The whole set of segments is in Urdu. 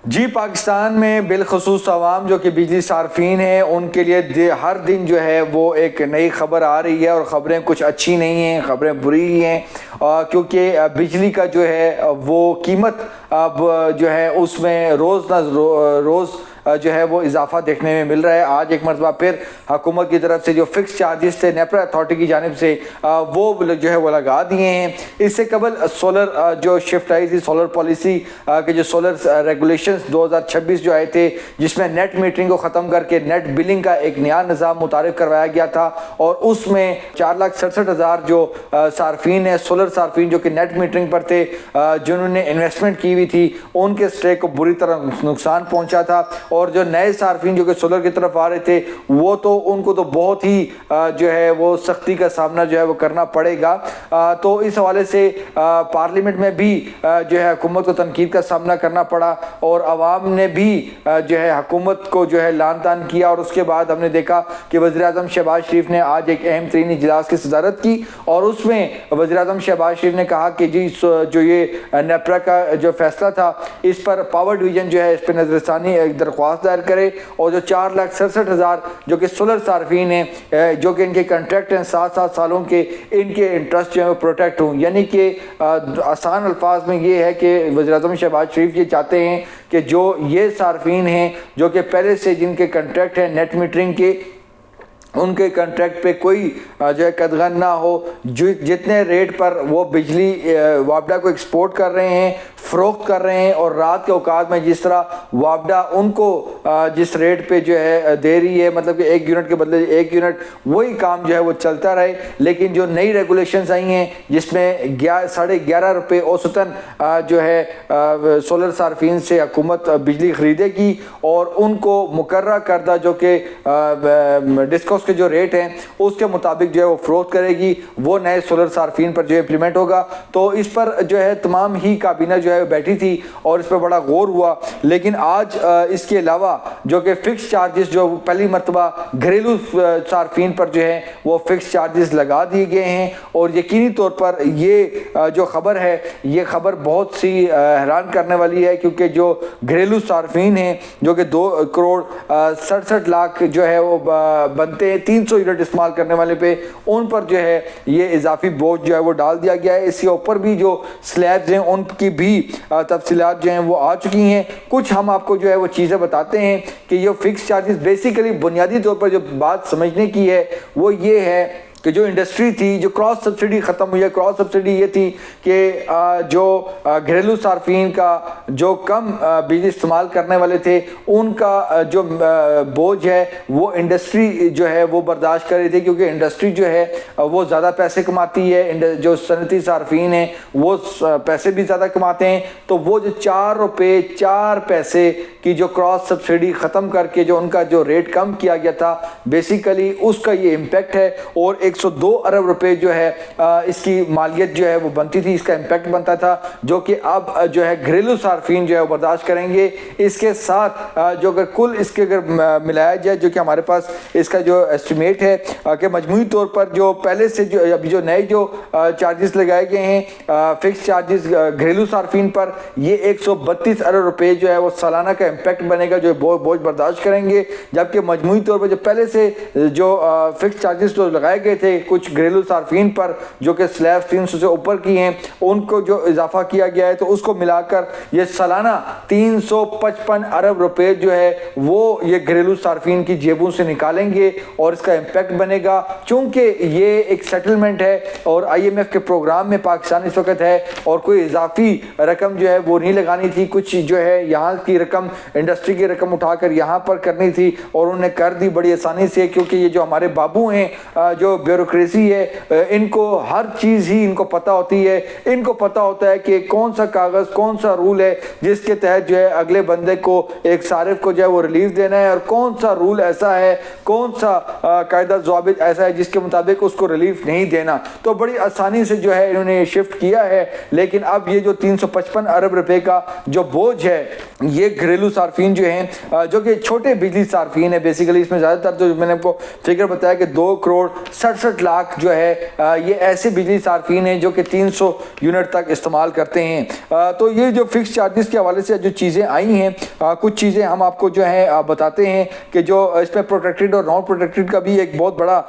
جی پاکستان میں بالخصوص عوام جو کہ بجلی صارفین ہیں ان کے لیے ہر دن جو ہے وہ ایک نئی خبر آ رہی ہے، اور خبریں کچھ اچھی نہیں ہیں، خبریں بری ہی ہیں، کیونکہ بجلی کا جو ہے وہ قیمت اب جو ہے اس میں روز نہ روز جو ہے وہ اضافہ دیکھنے میں مل رہا ہے۔ آج ایک مرتبہ پھر حکومت کی طرف سے جو فکس چارجز تھے نیپرا اتھارٹی کی جانب سے وہ جو ہے وہ لگا دیے ہیں۔ اس سے قبل سولر جو شفٹ آئی تھی، سولر پالیسی کے جو سولر ریگولیشنز 2026 جو آئے تھے، جس میں نیٹ میٹرنگ کو ختم کر کے نیٹ بلنگ کا ایک نیا نظام متعارف کروایا گیا تھا، اور اس میں 4,67,000 جو صارفین ہیں، سولر صارفین جو کہ نیٹ میٹرنگ پر تھے، جنہوں نے انویسٹمنٹ کی ہوئی تھی، ان کے اسٹیک کو بری طرح نقصان پہنچا تھا، اور جو نئے صارفین جو کہ سولر کی طرف آ رہے تھے وہ تو ان کو تو بہت ہی جو ہے وہ سختی کا سامنا جو ہے وہ کرنا پڑے گا۔ تو اس حوالے سے پارلیمنٹ میں بھی جو ہے حکومت کو تنقید کا سامنا کرنا پڑا، اور عوام نے بھی جو ہے حکومت کو جو ہے لعن طعن کیا، اور اس کے بعد ہم نے دیکھا کہ وزیر اعظم شہباز شریف نے آج ایک اہم ترین اجلاس کی صدارت کی، اور اس میں وزیر اعظم شہباز شریف نے کہا کہ جی جو یہ نیپرا کا جو فیصلہ تھا اس پر پاور ڈویژن جو ہے اس پہ نظر ثانی ایک درخواست دائر کرے، اور جو 4,67,000 جو کہ سولر صارفین ہیں، جو کہ ان کے کنٹریکٹ ہیں 7 سالوں کے، ان کے انٹرسٹ جو ہے وہ پروٹیکٹ ہوں۔ یعنی کہ آسان الفاظ میں یہ ہے کہ وزیر اعظم شہباز شریف یہ چاہتے ہیں کہ جو یہ صارفین ہیں جو کہ پہلے سے جن کے کنٹریکٹ ہیں نیٹ میٹرنگ کے، ان کے کنٹریکٹ پہ کوئی جو ہے قدغن نہ ہو، جتنے ریٹ پر وہ بجلی وابڈا کو ایکسپورٹ کر رہے ہیں، فروخت کر رہے ہیں، اور رات کے اوقات میں جس طرح وابڈا ان کو جس ریٹ پہ جو ہے دے رہی ہے، مطلب کہ 1 یونٹ کے بدلے 1 یونٹ، وہی کام جو ہے وہ چلتا رہے۔ لیکن جو نئی ریگولیشنز آئی ہیں جس میں 11.5 روپے اوسطاً جو ہے سولر صارفین سے حکومت بجلی خریدے گی، اور ان کو مقررہ کردہ جو کہ ڈسکوس کے جو ریٹ ہیں اس کے مطابق جو ہے وہ فروخت کرے گی، وہ نئے سولر صارفین پر جو امپلیمنٹ ہوگا۔ تو اس پر جو ہے تمام ہی کابینہ جو ہے بیٹھی تھی اور اس پر بڑا غور ہوا، لیکن آج اس کے علاوہ جو کہ فکس چارجز جو پہلی مرتبہ گھریلو صارفین پر جو ہے وہ فکس چارجز لگا دیے گئے ہیں، اور یقینی طور پر یہ جو خبر ہے یہ خبر بہت سی حیران کرنے والی ہے، کیونکہ جو گھریلو صارفین ہیں جو کہ 2,67,00,000 جو ہے وہ بنتے ہیں 300 یونٹ استعمال کرنے والے پہ، ان پر جو ہے یہ اضافی بوجھ جو ہے وہ ڈال دیا گیا ہے۔ اس کے اوپر بھی جو سلیبز ہیں ان کی بھی تفصیلات جو ہیں وہ آ چکی ہیں۔ کچھ ہم آپ کو جو ہے وہ چیزیں بتاتے ہیں کہ یہ فکس چارجز بیسیکلی بنیادی طور پر جو بات سمجھنے کی ہے وہ یہ ہے کہ جو انڈسٹری تھی، جو کراس سبسڈی ختم ہوئی ہے، کراس سبسڈی یہ تھی کہ جو گھریلو صارفین کا جو کم بجلی استعمال کرنے والے تھے ان کا جو بوجھ ہے وہ انڈسٹری جو ہے وہ برداشت کر رہی تھی، کیونکہ انڈسٹری جو ہے وہ زیادہ پیسے کماتی ہے، جو صنعتی صارفین ہیں وہ پیسے بھی زیادہ کماتے ہیں، تو وہ جو 4 روپے 4 پیسے کی جو کراس سبسڈی ختم کر کے جو ان کا جو ریٹ کم کیا گیا تھا، بیسیکلی اس کا یہ امپیکٹ ہے، اور 102 ارب روپے جو ہے اس کی مالیت جو ہے وہ بنتی تھی، اس کا امپیکٹ بنتا تھا، جو کہ اب جو ہے گھریلو صارفین جو ہے وہ برداشت کریں گے۔ اس کے ساتھ جو اگر کل اس کے اگر ملایا جائے، جو کہ ہمارے پاس اس کا جو ایسٹیمیٹ ہے کہ مجموعی طور پر جو پہلے سے جو ابھی جو نئے جو چارجز لگائے گئے ہیں فکس چارجز گھریلو صارفین پر، یہ 132 ارب روپے جو ہے وہ سالانہ کا امپیکٹ بنے گا، جو بوجھ برداشت کریں گے، جبکہ مجموعی طور پر جو پہلے سے جو فکس چارجز جو لگائے گئے تھے کچھ گھریلو صارفین پر جو کہ سلیب 300 سے اوپر کی ہیں، ان کو جو اضافہ کیا گیا ہے، تو اس کو ملا کر یہ سالانہ 355 ارب روپے جو ہے وہ یہ گھریلو صارفین کی جیبوں سے نکالیں گے، اور اس کا امپیکٹ بنے گا۔ چونکہ یہ ایک سیٹلمنٹ ہے اور IMF کے پروگرام میں پاکستان اس وقت ہے، اور کوئی اضافی رقم جو ہے وہ نہیں لگانی تھی، کچھ جو ہے یہاں کی رقم، انڈسٹری کی رقم اٹھا کر یہاں پر کرنی تھی، اور انہوں نے کر دی بڑی آسانی سے، کیونکہ یہ جو ہمارے بابو ہیں جو بیوروکریسی ہے، ان کو ہر چیز ہی ان کو پتہ ہوتی ہے، ان کو پتہ ہوتا ہے کہ کون سا کاغذ، کون سا رول ہے جس کے تحت جو ہے اگلے بندے کو، ایک صارف کو جو ہے وہ ریلیف دینا ہے، اور کون سا رول ایسا ہے، کون سا قاعدہ ضوابط ایسا ہے جس کے مطابق اس کو ریلیف نہیں دینا۔ تو بڑی آسانی سے جو ہے انہوں نے شفٹ کیا ہے، لیکن اب یہ جو 355 ارب روپے کا جو بوجھ ہے یہ گھریلو صارفین جو ہیں جو کہ چھوٹے بجلی صارفین ہیں، بیسیکلی اس میں زیادہ تر جو میں نے آپ کو فگر بتایا کہ 2,60,00,000 68 لاکھ جو ہے یہ ایسے بجلی صارفین ہیں جو کہ 300 یونٹ تک استعمال کرتے ہیں۔ تو یہ جو فکس چارجز کے حوالے سے جو چیزیں آئی ہیں، کچھ چیزیں ہم آپ کو جو ہے بتاتے ہیں کہ جو اس میں پروٹیکٹڈ اور نان پروٹیکٹڈ کا بھی ایک بہت بڑا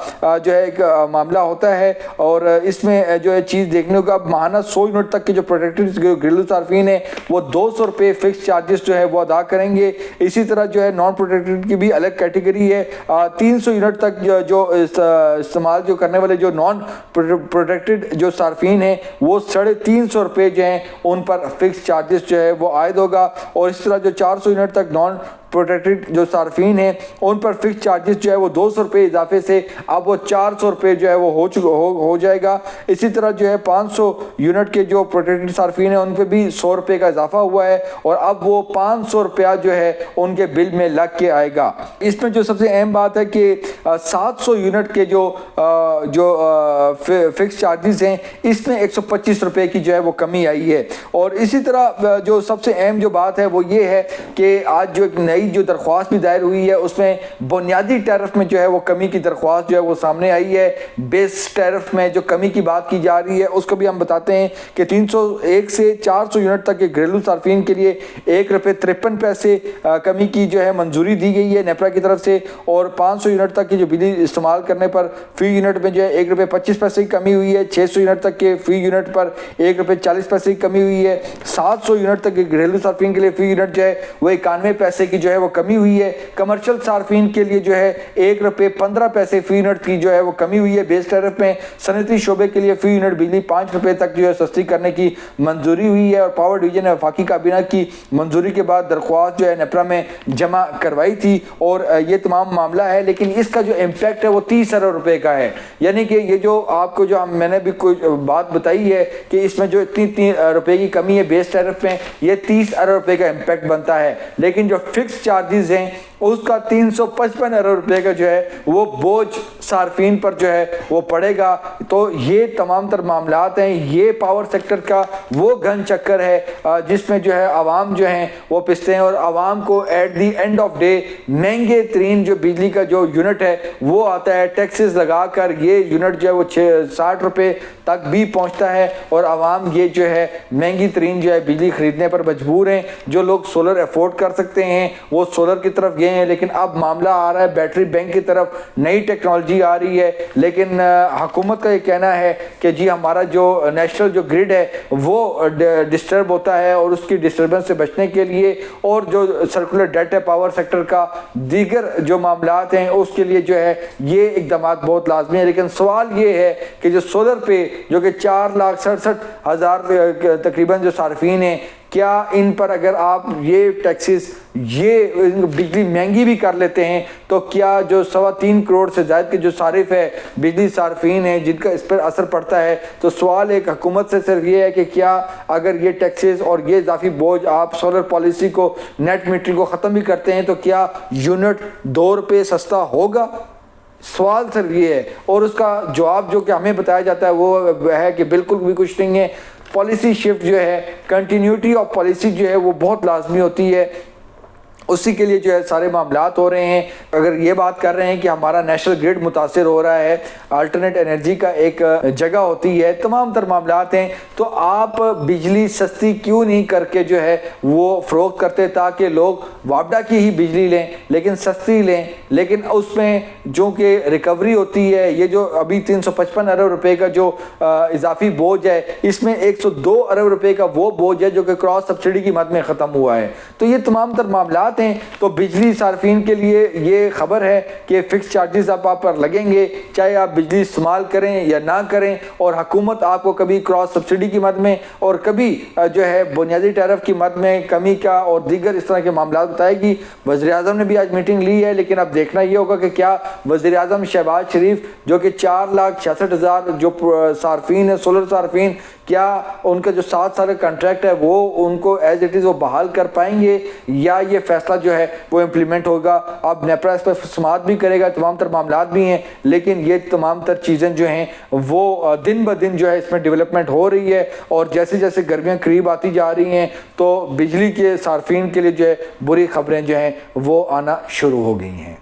جو ہے ایک معاملہ ہوتا ہے، اور اس میں جو ہے چیز دیکھنے کو اب ماہانہ 100 یونٹ تک کے جو پروٹیکٹڈ گھریلو صارفین ہیں وہ 200 روپے فکس چارجز جو ہے وہ ادا کریں گے۔ اسی طرح جو ہے نان پروٹیکٹڈ کی بھی الگ کیٹیگری ہے، 300 یونٹ تک جو استعمال جو کرنے والے جو نان پروٹیکٹڈ جو صارفین ہیں وہ 350 روپے جو ہیں ان پر فکس چارجز جو ہے وہ عائد ہوگا، اور اس طرح جو 400 یونٹ تک نان پروٹیکٹڈ جو صارفین ہیں ان پر فکس چارجز جو ہے وہ 200 روپے اضافے سے اب وہ 400 روپے جو ہے وہ ہو جائے گا۔ اسی طرح جو ہے 500 یونٹ کے جو پروٹیکٹڈ صارفین ہیں ان پہ بھی 100 روپے کا اضافہ ہوا ہے، اور اب وہ 500 روپیہ جو ہے ان کے بل میں لگ کے آئے گا۔ اس میں جو سب سے اہم بات ہے کہ 700 یونٹ کے جو فکس چارجز ہیں اس میں 125 روپے کی جو ہے وہ کمی آئی ہے۔ اور اسی طرح جو سب سے اہم جو بات ہے وہ یہ ہے کہ آج جو ایک نئی جو درخواست بھی دائر ہوئی ہے اس میں بنیادی ٹیرف میں جو ہے وہ کمی کی درخواست جو ہے وہ سامنے آئی ہے۔ بیس ٹیرف میں جو کمی کی بات کی جا رہی ہے اس کو بھی ہم بتاتے ہیں کہ 301 سے 400 یونٹ تک کے گھریلو صارفین کے لیے 1 روپے 53 پیسے کمی کی جو ہے منظوری دی گئی ہے نیپرا کی طرف سے، اور 500 یونٹ تک کی جو بجلی استعمال کرنے پر فی یونٹ میں جو ہے 1 روپے 25 پیسے کی کمی ہوئی ہے۔ 600 یونٹ تک کے فی یونٹ پر 1 روپے 40 پیسے کی کمی ہوئی ہے۔ 700 یونٹ تک کے گھریلو صارفین کے لیے فی یونٹ جو ہے وہ 91 پیسے کی جو ہے وہ کمی ہوئی ہے۔ کمرشل صارفین کے لیے جو ہے 1 روپے 15 پیسے فی یونٹ کی جو ہے وہ کمی ہوئی ہے بیس ٹیرف میں۔ صنعتی شعبے کے لیے فی یونٹ بجلی 5 روپے تک جو ہے سستی کرنے کی منظوری ہوئی ہے، اور پاور ڈویژن نے وفاقی کابینہ کی منظوری کے بعد درخواست جو ہے نیپرا میں جمع کروائی تھی، اور یہ تمام معاملہ ہے، لیکن اس کا جو امپیکٹ ہے وہ 30 ارب روپے کا ہے۔ یعنی کہ یہ جو آپ کو جو میں نے بھی کوئی بات بتائی ہے کہ اس میں جو اتنی روپے کی کمی ہے بیس ٹیرف میں، یہ 30 ارب روپے کا امپیکٹ بنتا ہے، لیکن جو فکس چارجز ہیں اس کا 355 ارب روپے کا جو ہے وہ بوجھ صارفین پر جو ہے وہ پڑے گا۔ تو یہ تمام تر معاملات ہیں، یہ پاور سیکٹر کا وہ گھن چکر ہے جس میں جو ہے عوام جو ہیں وہ پستے ہیں، اور عوام کو at the end of day مہنگے ترین جو بجلی کا جو یونٹ ہے وہ آتا ہے ٹیکسز لگا کر، یہ یونٹ جو ہے وہ 60 روپے تک بھی پہنچتا ہے، اور عوام یہ جو ہے مہنگی ترین جو ہے بجلی خریدنے پر مجبور ہیں۔ جو لوگ سولر افورڈ کر سکتے ہیں وہ سولر کی طرف گئے ہیں، لیکن اب معاملہ آ رہا ہے بیٹری بینک کی طرف، نئی ٹیکنالوجی آ رہی ہے، لیکن حکومت کا یہ کہنا ہے کہ جی ہمارا جو نیشنل جو گریڈ ہے وہ ڈسٹرب ہوتا ہے، اور اس کی ڈسٹربنس سے بچنے کے لیے اور جو سرکولر ڈیٹ ہے پاور سیکٹر کا دیگر جو معاملات ہیں اس کے لیے جو ہے یہ اقدامات بہت لازمی ہے۔ لیکن سوال یہ ہے کہ جو سولر پہ جو کہ 4,67,000 تقریباً جو صارفین ہیں، کیا ان پر اگر آپ یہ ٹیکسز یہ بجلی مہنگی بھی کر لیتے ہیں تو کیا جو 3.25 کروڑ سے زائد کے جو صارف ہے بجلی صارفین ہیں جن کا اس پر اثر پڑتا ہے؟ تو سوال ایک حکومت سے صرف یہ ہے کہ کیا اگر یہ ٹیکسز اور یہ اضافی بوجھ آپ سولر پالیسی کو نیٹ میٹرنگ کو ختم بھی کرتے ہیں تو کیا یونٹ 2 روپے سستا ہوگا؟ سوال صرف یہ ہے، اور اس کا جواب جو کہ ہمیں بتایا جاتا ہے وہ ہے کہ بالکل بھی کچھ نہیں ہے۔ پالیسی شفٹ جو ہے، کنٹینیوٹی آف پالیسی جو ہے وہ بہت لازمی ہوتی ہے، اسی کے لیے جو ہے سارے معاملات ہو رہے ہیں۔ اگر یہ بات کر رہے ہیں کہ ہمارا نیشنل گریڈ متاثر ہو رہا ہے، الٹرنیٹ انرجی کا ایک جگہ ہوتی ہے، تمام تر معاملات ہیں، تو آپ بجلی سستی کیوں نہیں کر کے جو ہے وہ فروخت کرتے تاکہ لوگ وابڈا کی ہی بجلی لیں لیکن سستی لیں؟ لیکن اس میں جو کہ ریکوری ہوتی ہے، یہ جو ابھی 355 ارب روپے کا جو اضافی بوجھ ہے، اس میں 102 ارب روپے کا وہ بوجھ ہے جو کہ کراس سبسڈی کی مد میں ختم ہوا ہے۔ تو یہ تمام تر معاملات ہیں۔ تو بجلی صارفین کے لیے یہ خبر ہے کہ فکس چارجز آپ پر لگیں گے چاہے آپ بجلی استعمال کریں یا نہ کریں، اور حکومت آپ کو کبھی کراس سبسڈی کی مد میں اور کبھی جو ہے بنیادی ٹیرف کی مد میں کمی کا اور دیگر اس طرح کے معاملات بتائے گی۔ وزیر اعظم نے بھی آج میٹنگ لی ہے، لیکن اب دیکھنا یہ ہوگا کہ کیا وزیر اعظم شہباز شریف جو کہ 4,66,000 جو صارفین ہیں سولر صارفین، کیا ان کا جو 7 سال کا کنٹریکٹ ہے وہ ان کو ایز اٹ از وہ بحال کر پائیں گے، یا یہ فیصلہ جو ہے وہ امپلیمنٹ ہوگا؟ اب نیپرا اس پر سماعت بھی کرے گا، تمام تر معاملات بھی ہیں، لیکن یہ تمام تر چیزیں جو ہیں وہ دن بدن جو ہے اس میں ڈیولپمنٹ ہو رہی ہے، اور جیسے جیسے گرمیاں قریب آتی جا رہی ہیں تو بجلی کے صارفین کے لیے جو ہے بری خبریں جو ہیں وہ آنا شروع ہو گئی ہیں۔